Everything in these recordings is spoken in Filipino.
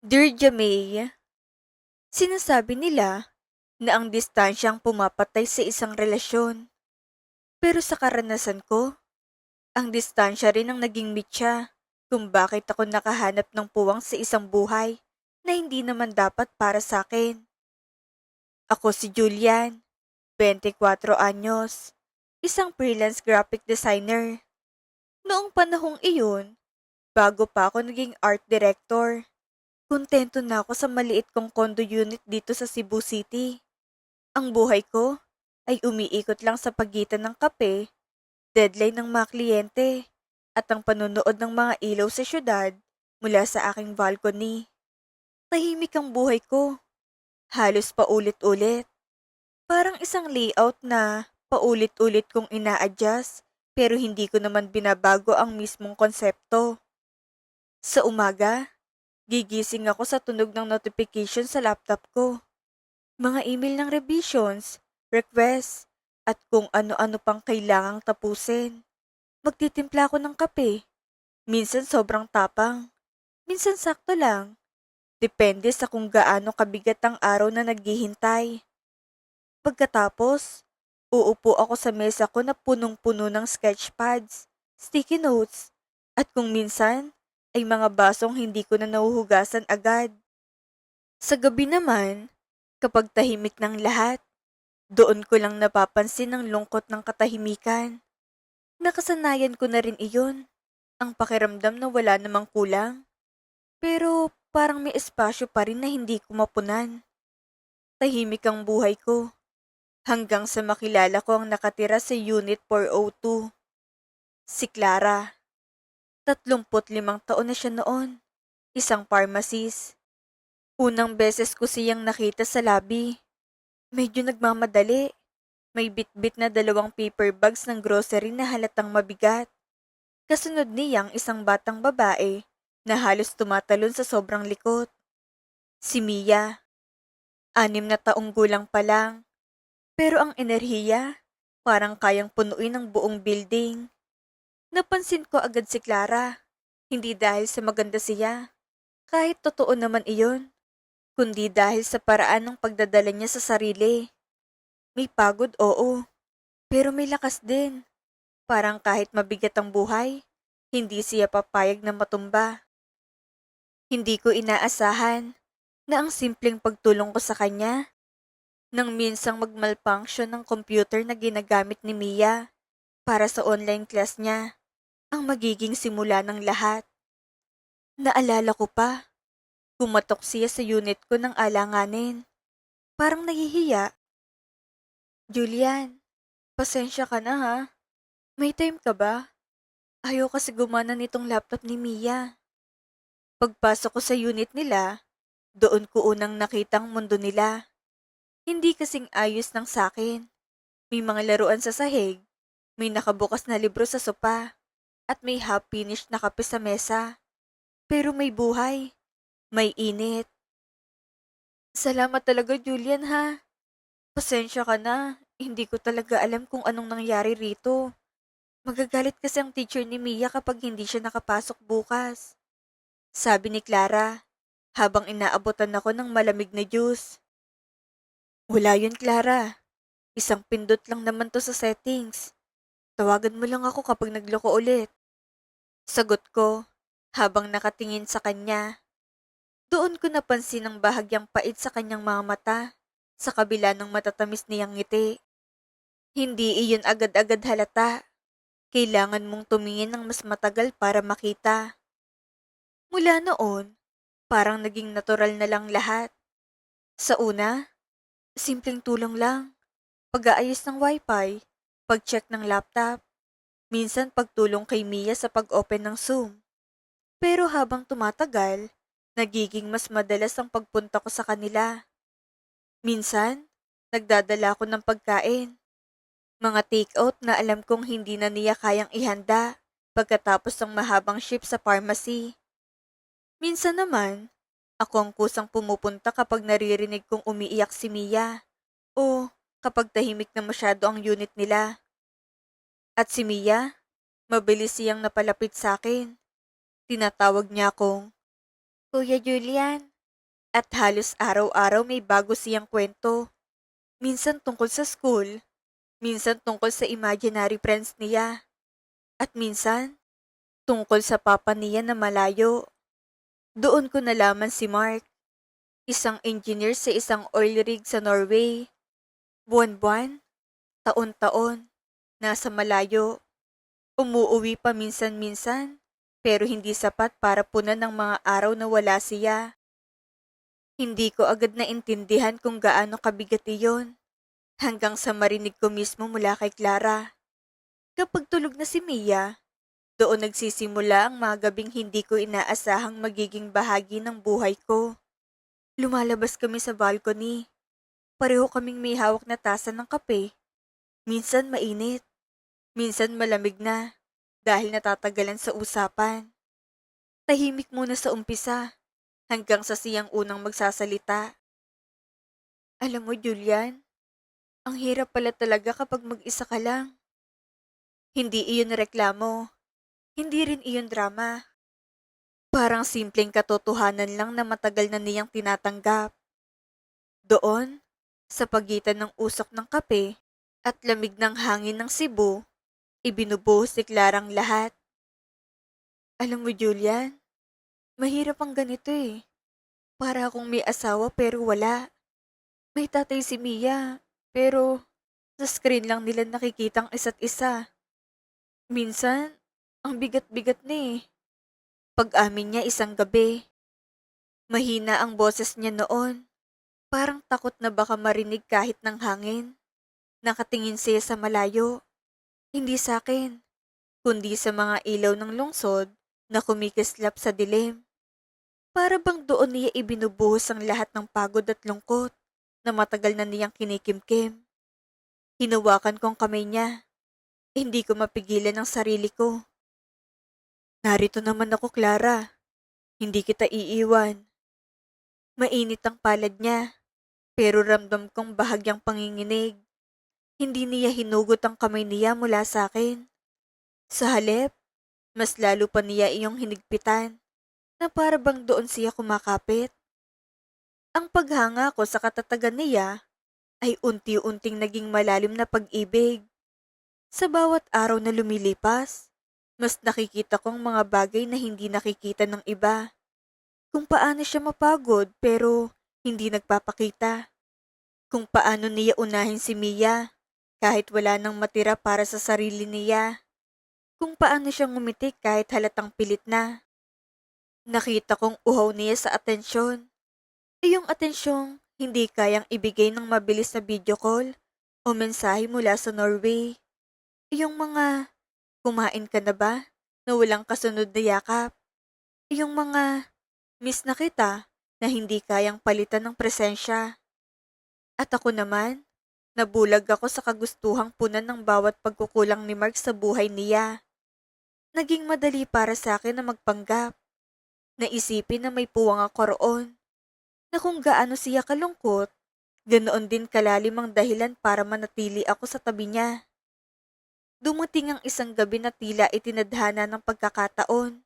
Dear Jamey, sinasabi nila na ang distansyang pumapatay sa isang relasyon. Pero sa karanasan ko, ang distansya rin ang naging mitya kung bakit ako nakahanap ng puwang sa isang buhay na hindi naman dapat para sa akin. Ako si Julian, 24 anyos, isang freelance graphic designer. Noong panahong iyon, bago pa ako naging art director, kontento na ako sa maliit kong condo unit dito sa Cebu City. Ang buhay ko ay umiikot lang sa pagitan ng kape, deadline ng mga kliyente, at ang panonood ng mga ilaw sa syudad mula sa aking balcony. Tahimik ang buhay ko, halos paulit-ulit. Parang isang layout na paulit-ulit kong ina-adjust pero hindi ko naman binabago ang mismong konsepto. Sa umaga, gigising ako sa tunog ng notification sa laptop ko. Mga email ng revisions, requests, at kung ano-ano pang kailangang tapusin. Magtitimpla ako ng kape. Minsan sobrang tapang. Minsan sakto lang. Depende sa kung gaano kabigat ang araw na naghihintay. Pagkatapos, uupo ako sa mesa ko na punong-puno ng sketchpads, sticky notes, at kung minsan, ay mga basong hindi ko na nahuhugasan agad. Sa gabi naman, kapag tahimik ng lahat, doon ko lang napapansin ang lungkot ng katahimikan. Nakasanayan ko na rin iyon, ang pakiramdam na wala namang kulang. Pero parang may espasyo pa rin na hindi ko mapunan. Tahimik ang buhay ko, hanggang sa makilala ko ang nakatira sa Unit 402. Si Clara. 35 taon na siya noon, isang pharmacist. Unang beses ko siyang nakita sa lobby. Medyo nagmamadali. May bitbit na 2 paper bags ng grocery na halatang mabigat. Kasunod niyang isang batang babae na halos tumatalon sa sobrang likot. Si Mia, 6 na taong gulang pa lang. Pero ang enerhiya, parang kayang punuin ang buong building. Napansin ko agad si Clara. Hindi dahil sa maganda siya, kahit totoo naman iyon, kundi dahil sa paraan ng pagdadala niya sa sarili. May pagod, oo, pero may lakas din. Parang kahit mabigat ang buhay, hindi siya papayag na matumba. Hindi ko inaasahan na ang simpleng pagtulong ko sa kanya nang minsang mag-malfunction ng computer na ginagamit ni Mia para sa online class niya ang magiging simula ng lahat. Naalala ko pa, kumatok siya sa unit ko ng alanganin. Parang nahihiya. Julian, pasensya ka na ha. May time ka ba? Ayaw kasi gumana nitong laptop ni Mia. Pagpasok ko sa unit nila, doon ko unang nakitang mundo nila. Hindi kasing ayos ng sakin. May mga laruan sa sahig, may nakabukas na libro sa sopa, at may half-finished na kape sa mesa. Pero may buhay, may init. Salamat talaga, Julian ha. Pasensya ka na, hindi ko talaga alam kung anong nangyari rito. Magagalit kasi ang teacher ni Mia kapag hindi siya nakapasok bukas. Sabi ni Clara, habang inaabotan ako ng malamig na juice. Wala yun, Clara. Isang pindot lang naman to sa settings. Tawagan mo lang ako kapag nagloko ulit. Sagot ko, habang nakatingin sa kanya. Doon ko napansin ang bahagyang pait sa kanyang mga mata, sa kabila ng matatamis niyang ngiti. Hindi iyon agad-agad halata. Kailangan mong tumingin ng mas matagal para makita. Mula noon, parang naging natural na lang lahat. Sa una, simpleng tulong lang. Pag-aayos ng wifi, pag-check ng laptop, minsan pagtulong kay Mia sa pag-open ng Zoom. Pero habang tumatagal, nagiging mas madalas ang pagpunta ko sa kanila. Minsan, nagdadala ako ng pagkain. Mga take-out na alam kong hindi na niya kayang ihanda pagkatapos ng mahabang shift sa pharmacy. Minsan naman, ako ang kusang pumupunta kapag naririnig kong umiiyak si Mia o kapag tahimik na masyado ang unit nila. At si Mia, mabilis siyang napalapit sa akin. Tinatawag niya akong, Kuya Julian, At halos araw-araw may bago siyang kwento. Minsan tungkol sa school, minsan tungkol sa imaginary friends niya, at minsan tungkol sa papa niya na malayo. Doon ko nalaman si Mark, isang engineer sa isang oil rig sa Norway. Buwan-buwan, taon-taon, nasa malayo. Umuuwi pa minsan-minsan, pero hindi sapat para punan ng mga araw na wala siya. Hindi ko agad naintindihan kung gaano kabigat iyon, hanggang sa marinig ko mismo mula kay Clara. Kapag tulog na si Mia, doon nagsisimula ang mga gabing hindi ko inaasahang magiging bahagi ng buhay ko. Lumalabas kami sa balcony. Pareho kaming may hawak na tasa ng kape. Minsan mainit, minsan malamig na dahil natatagalan sa usapan. Tahimik muna sa umpisa hanggang sa siyang unang magsasalita. Alam mo, Julian, ang hirap pala talaga kapag mag-isa ka lang. Hindi iyon reklamo, hindi rin iyon drama. Parang simpleng katotohanan lang na matagal na niyang tinatanggap. Doon, sa pagitan ng usok ng kape at lamig ng hangin ng Cebu, ibinubuhos ni Clarang lahat. Alam mo, Julian, mahirap ang ganito eh. Para akong may asawa pero wala. May tatay si Mia, pero sa screen lang nila nakikitang isa't isa. Minsan, ang bigat-bigat na eh. Pag-amin niya isang gabi, mahina ang boses niya noon. Parang takot na baka marinig kahit ng hangin. Nakatingin siya sa malayo. Hindi sa akin, kundi sa mga ilaw ng lungsod na kumikislap sa dilim. Para bang doon niya ibinubuhos ang lahat ng pagod at lungkot na matagal na niyang kinikimkim. Hinawakan kong kamay niya. Hindi ko mapigilan ang sarili ko. Narito naman ako, Clara. Hindi kita iiwan. Mainit ang palad niya, pero ramdam kong bahagyang panginginig. Hindi niya hinugot ang kamay niya mula sa akin. Sa halip, mas lalo pa niya iyong hinigpitan na para bang doon siya kumakapit. Ang paghanga ko sa katatagan niya ay unti-unting naging malalim na pag-ibig. Sa bawat araw na lumilipas, mas nakikita kong mga bagay na hindi nakikita ng iba. Kung paano siya mapagod pero hindi nagpapakita. Kung paano niya unahin si Mia kahit wala nang matira para sa sarili niya. Kung paano siya ngumiti kahit halatang pilit na. Nakita kong uhaw niya sa atensyon. Iyong atensyong hindi kayang ibigay ng mabilis na video call o mensahe mula sa Norway. Iyong mga, kumain ka na ba? Na walang kasunod na yakap. Iyong mga, miss na kita na hindi kayang palitan ng presensya. At ako naman, nabulag ako sa kagustuhang punan ng bawat pagkukulang ni Mark sa buhay niya. Naging madali para sa akin na magpanggap. Naisipin na may puwang ako roon. Na kung gaano siya kalungkot, ganoon din kalalim ang dahilan para manatili ako sa tabi niya. Dumating ang isang gabi na tila itinadhana ng pagkakataon.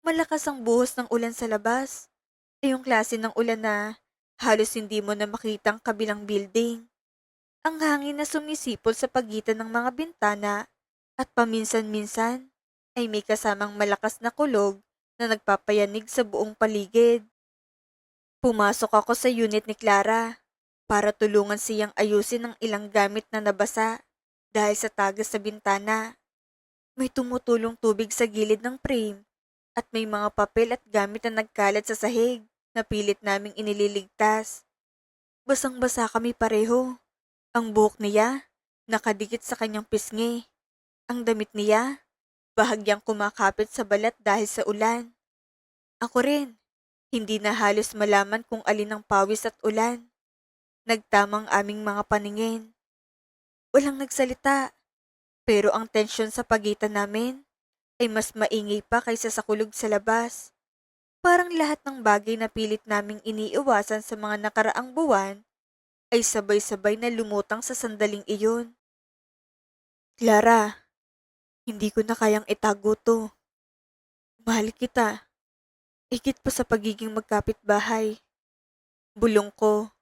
Malakas ang buhos ng ulan sa labas. Yung klase ng ulan na halos hindi mo na makitang kabilang building. Ang hangin na sumisipol sa pagitan ng mga bintana at paminsan-minsan ay may kasamang malakas na kulog na nagpapayanig sa buong paligid. Pumasok ako sa unit ni Clara para tulungan siyang ayusin ang ilang gamit na nabasa dahil sa tagas sa bintana. May tumutulong tubig sa gilid ng frame at may mga papel at gamit na nagkalat sa sahig na pilit naming inililigtas. Basang-basa kami pareho. Ang buhok niya, nakadikit sa kanyang pisngi. Ang damit niya, bahagyang kumakapit sa balat dahil sa ulan. Ako rin, hindi na halos malaman kung alin ang pawis at ulan. Nagtamang aming mga paningin. Walang nagsalita, pero ang tensyon sa pagitan namin ay mas maingay pa kaysa sa kulog sa labas. Parang lahat ng bagay na pilit naming iniiwasan sa mga nakaraang buwan ay sabay-sabay na lumutang sa sandaling iyon. Clara, hindi ko na kayang itago to. Mahal kita. Higit pa sa pagiging magkapitbahay. Bulong ko.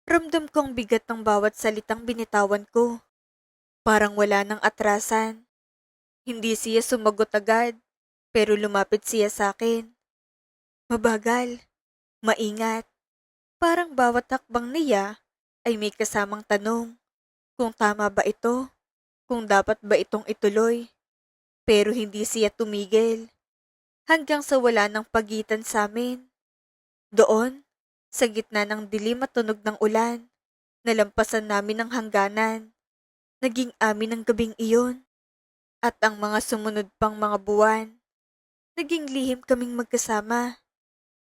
Ramdam ko ang bigat ng bawat salitang binitawan ko. Parang wala nang atrasan. Hindi siya sumagot agad, pero lumapit siya sa akin. Mabagal, maingat. Parang bawat hakbang niya ay may kasamang tanong. Kung tama ba ito? Kung dapat ba itong ituloy? Pero hindi siya tumigil. Hanggang sa wala ng pagitan sa amin. Doon, sa gitna ng dilim at tunog ng ulan, nalampasan namin ang hangganan. Naging amin ang gabing iyon. At ang mga sumunod pang mga buwan, naging lihim kaming magkasama.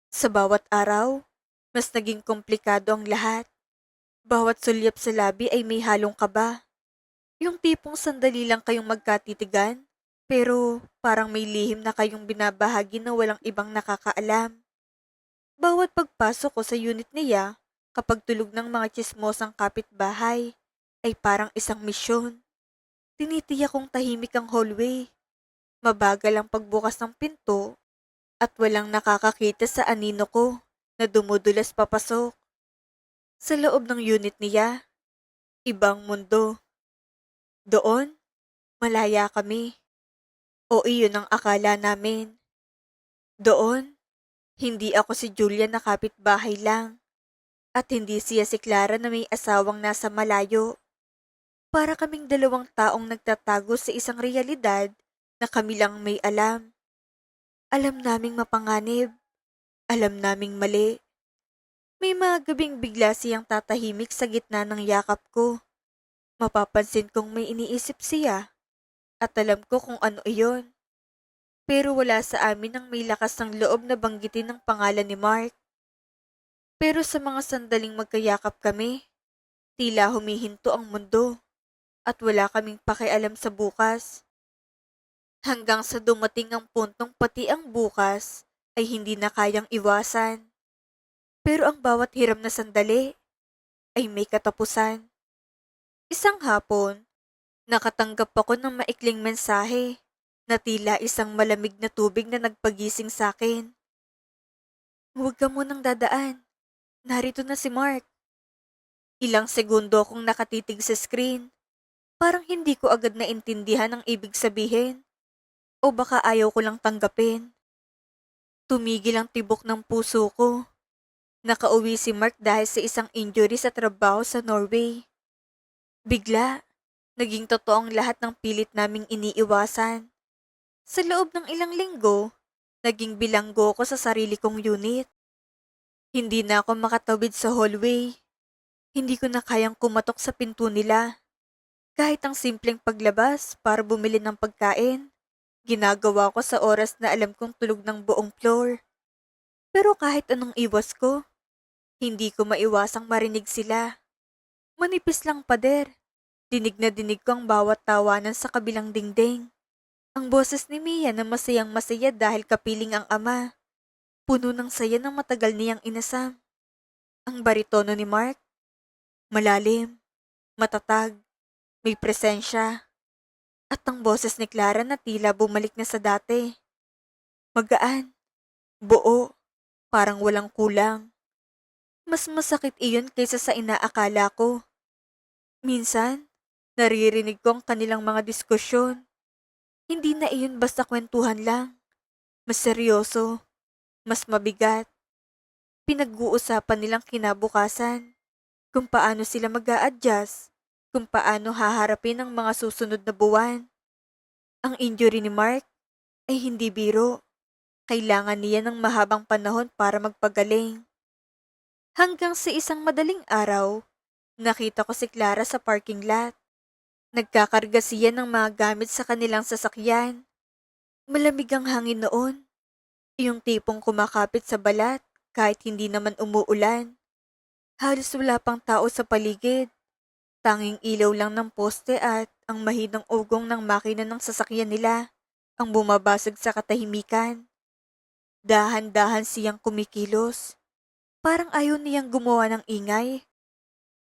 Sa bawat araw, mas naging komplikado ang lahat. Bawat sulyap sa labi ay may halong kaba. Yung tipong sandali lang kayong magkatitigan, pero parang may lihim na kayong binabahagi na walang ibang nakakaalam. Bawat pagpasok ko sa unit niya, kapag tulog ng mga tsismosang kapitbahay, ay parang isang misyon. Tinitiyak kong tahimik ang hallway. Mabagal ang pagbukas ng pinto at walang nakakakita sa anino ko na dumudulas papasok. Sa loob ng unit niya, ibang mundo. Doon, malaya kami. O iyon ang akala namin. Doon, hindi ako si Julia na kapitbahay lang. At hindi siya si Clara na may asawang nasa malayo. Para kaming dalawang taong nagtatago sa isang realidad na kami lang may alam. Alam naming mapanganib. Alam naming mali. May mga gabing bigla siyang tatahimik sa gitna ng yakap ko. Mapapansin kong may iniisip siya. At alam ko kung ano iyon. Pero wala sa amin ang may lakas ng loob na banggitin ang pangalan ni Mark. Pero sa mga sandaling magkayakap kami, tila humihinto ang mundo at wala kaming pakialam sa bukas. Hanggang sa dumating ang puntong pati ang bukas ay hindi na kayang iwasan. Pero ang bawat hiram na sandali ay may katapusan. Isang hapon, nakatanggap ako ng maikling mensahe na tila isang malamig na tubig na nagpagising sa akin. Huwag ka munang dadaan. Narito na si Mark. Ilang segundo akong nakatitig sa screen. Parang hindi ko agad naintindihan ang ibig sabihin. O baka ayaw ko lang tanggapin. Tumigil ang tibok ng puso ko. Nakauwi si Mark dahil sa isang injury sa trabaho sa Norway. Bigla, naging totoo ang lahat ng pilit naming iniiwasan. Sa loob ng ilang linggo, naging bilanggo ko sa sarili kong unit. Hindi na ako makatawid sa hallway. Hindi ko na kayang kumatok sa pinto nila. Kahit ang simpleng paglabas para bumili ng pagkain, ginagawa ko sa oras na alam kong tulog ng buong floor. Pero kahit anong iwas ko, hindi ko maiwasang marinig sila. Manipis lang pader. Dinig na dinig ko ang bawat tawanan sa kabilang dingding. Ang boses ni Mia na masayang masaya dahil kapiling ang ama. Puno ng saya ng matagal niyang inasam. Ang baritono ni Mark, malalim, matatag, may presensya. At ang boses ni Clara na tila bumalik na sa dati. Magaan, buo, parang walang kulang. Mas masakit iyon kaysa sa inaakala ko. Minsan, naririnig ko ang kanilang mga diskusyon. Hindi na iyon basta kwentuhan lang. Mas seryoso, mas mabigat. Pinag-uusapan nilang kinabukasan, kung paano sila mag-a-adjust, kung paano haharapin ang mga susunod na buwan. Ang injury ni Mark ay hindi biro. Kailangan niya ng mahabang panahon para magpagaling. Hanggang sa isang madaling araw, nakita ko si Clara sa parking lot. Nagkakarga siya ng mga gamit sa kanilang sasakyan. Malamig ang hangin noon. Yung tipong kumakapit sa balat kahit hindi naman umuulan. Halos wala pang tao sa paligid. Tanging ilaw lang ng poste at ang mahinang ugong ng makina ng sasakyan nila ang bumabasag sa katahimikan. Dahan-dahan siyang kumikilos. Parang ayaw niyang gumawa ng ingay.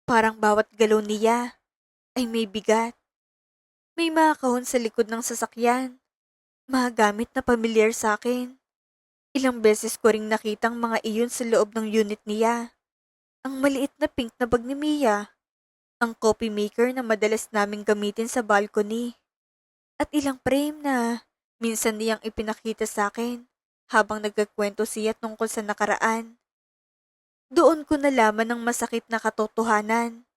Parang bawat galaw niya ay may bigat. May mga kahon sa likod ng sasakyan. Mga gamit na pamilyar sa akin. Ilang beses ko ring nakitang mga iyon sa loob ng unit niya. Ang maliit na pink na bag ni Mia, ang coffee maker na madalas naming gamitin sa balcony, at ilang frame na minsan niyang ipinakita sa akin habang nagkakwento siya tungkol sa nakaraan. Doon ko nalaman ng masakit na katotohanan.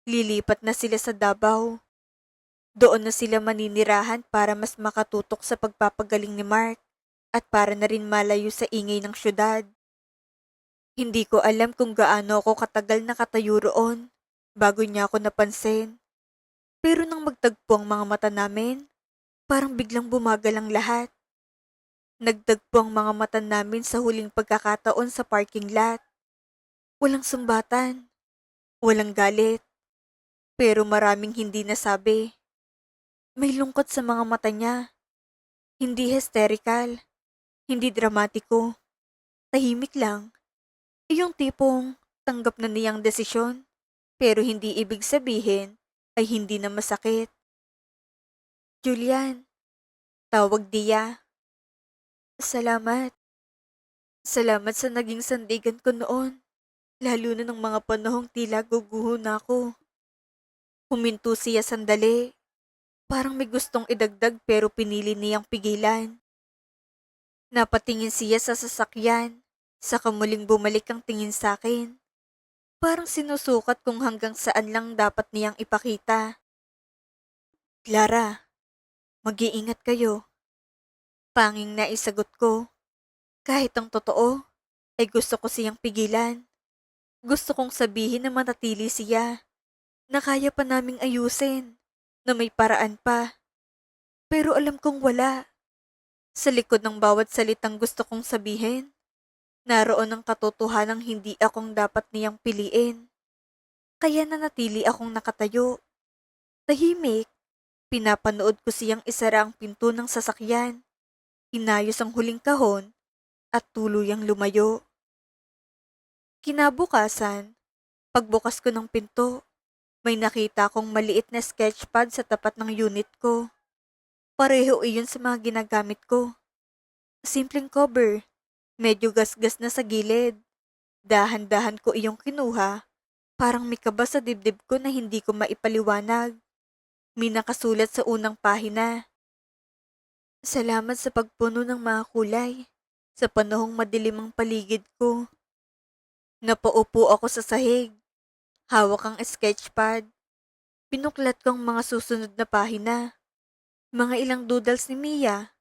Lilipat na sila sa Davao. Doon na sila maninirahan para mas makatutok sa pagpapagaling ni Mark at para na rin malayo sa ingay ng syudad. Hindi ko alam kung gaano ako katagal nakatayo roon bago niya ako napansin. Pero nang magtagpo ang mga mata namin, parang biglang bumagal ang lahat. Nagtagpo ang mga mata namin sa huling pagkakataon sa parking lot. Walang sumbatan, walang galit, pero maraming hindi nasabi. May lungkot sa mga mata niya, hindi hysterical, hindi dramatiko, tahimik lang. Yung tipong tanggap na niyang desisyon, pero hindi ibig sabihin ay hindi na masakit. Julian, tawag Dia. Salamat. Salamat sa naging sandigan ko noon, lalo na ng mga panahong tila guguho na ako. Huminto siya sandali, parang may gustong idagdag pero pinili niyang pigilan. Napatingin siya sa sasakyan, saka muling bumalik ang tingin sa akin. Parang sinusukat kung hanggang saan lang dapat niyang ipakita. Clara, mag-iingat kayo. Panging naisagot ko. Kahit ang totoo, ay gusto ko siyang pigilan. Gusto kong sabihin na manatili siya, na kaya pa naming ayusin, na may paraan pa. Pero alam kong wala. Sa likod ng bawat salitang gusto kong sabihin, naroon ang katotohanang hindi akong dapat niyang piliin. Kaya nanatili akong nakatayo. Tahimik, pinapanood ko siyang isara ang pinto ng sasakyan, inayos ang huling kahon, at tuluyang lumayo. Kinabukasan, pagbukas ko ng pinto, may nakita akong maliit na sketchpad sa tapat ng unit ko. Pareho iyon sa mga ginagamit ko. Simpleng cover, medyo gasgas na sa gilid. Dahan-dahan ko iyong kinuha, parang may kaba sa dibdib ko na hindi ko maipaliwanag. May nakasulat sa unang pahina. Salamat sa pagpuno ng mga kulay, sa panahong madilim ang paligid ko. Napaupo ako sa sahig, hawak ang sketchpad. Pinuklat ko ang mga susunod na pahina. Mga ilang doodles ni Mia.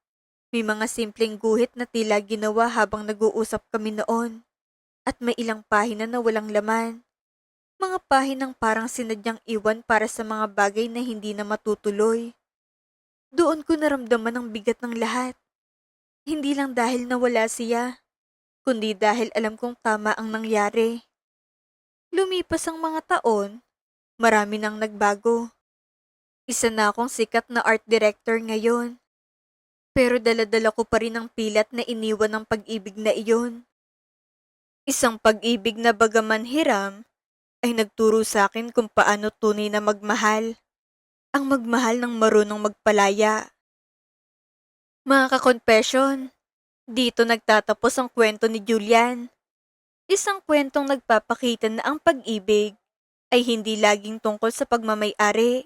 May mga simpleng guhit na tila ginawa habang nag-uusap kami noon. At may ilang pahina na walang laman. Mga pahinang parang sinadyang iwan para sa mga bagay na hindi na matutuloy. Doon ko naramdaman ang bigat ng lahat. Hindi lang dahil nawala siya, kundi dahil alam kong tama ang nangyari. Lumipas ang mga taon, marami nang nagbago. Isa na akong sikat na art director ngayon. Pero dala-dala ko pa rin ang pilat na iniwan ng pag-ibig na iyon. Isang pag-ibig na bagaman hiram, ay nagturo sa akin kung paano tunay na magmahal. Ang magmahal ng marunong magpalaya. Mga ka-confession, dito nagtatapos ang kwento ni Julian. Isang kwentong nagpapakita na ang pag-ibig ay hindi laging tungkol sa pagmamay-ari,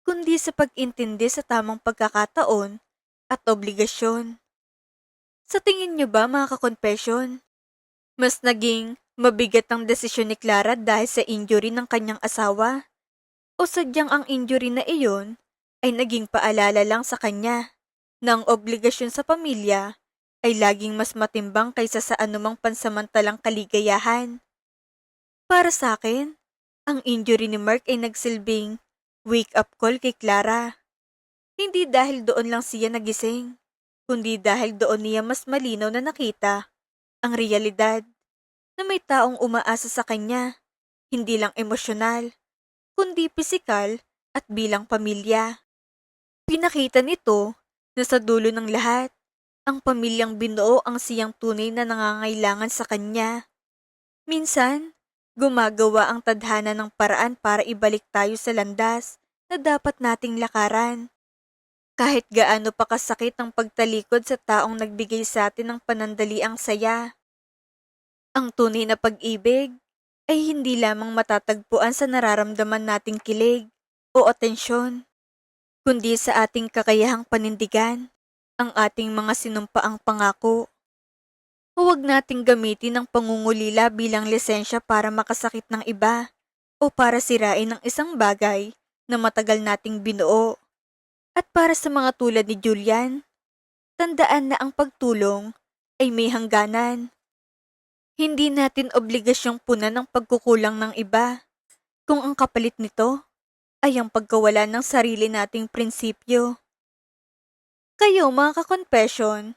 kundi sa pag-intindi sa tamang pagkakataon at obligasyon. Sa tingin niyo ba mga ka-confession, mas naging mabigat ang desisyon ni Clara dahil sa injury ng kanyang asawa? O sadyang ang injury na iyon ay naging paalala lang sa kanya na ang obligasyon sa pamilya ay laging mas matimbang kaysa sa anumang pansamantalang kaligayahan? Para sa akin, ang injury ni Mark ay nagsilbing wake-up call kay Clara. Hindi dahil doon lang siya nagising, kundi dahil doon niya mas malinaw na nakita ang realidad na may taong umaasa sa kanya, hindi lang emosyonal, kundi pisikal at bilang pamilya. Pinakita nito na sa dulo ng lahat, ang pamilyang binuo ang siyang tunay na nangangailangan sa kanya. Minsan, gumagawa ang tadhana ng paraan para ibalik tayo sa landas na dapat nating lakaran. Kahit gaano pa kasakit ang pagtalikod sa taong nagbigay sa atin ng panandaliang saya. Ang tunay na pag-ibig ay hindi lamang matatagpuan sa nararamdaman nating kilig o atensyon, kundi sa ating kakayahang panindigan ang ating mga sinumpaang pangako. Huwag nating gamitin ang pangungulila bilang lisensya para makasakit ng iba o para sirain ang isang bagay na matagal nating binuo. At para sa mga tulad ni Julian, tandaan na ang pagtulong ay may hangganan. Hindi natin obligasyong punan ng pagkukulang ng iba kung ang kapalit nito ay ang pagkawala ng sarili nating prinsipyo. Kayo mga ka-confession,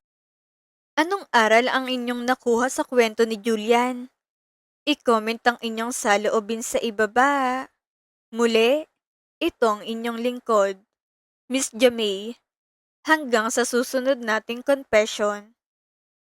anong aral ang inyong nakuha sa kwento ni Julian? I-comment ang inyong saloobin sa ibaba. Muli, ito ang inyong lingkod, Miss Jamay. Hanggang sa susunod nating confession.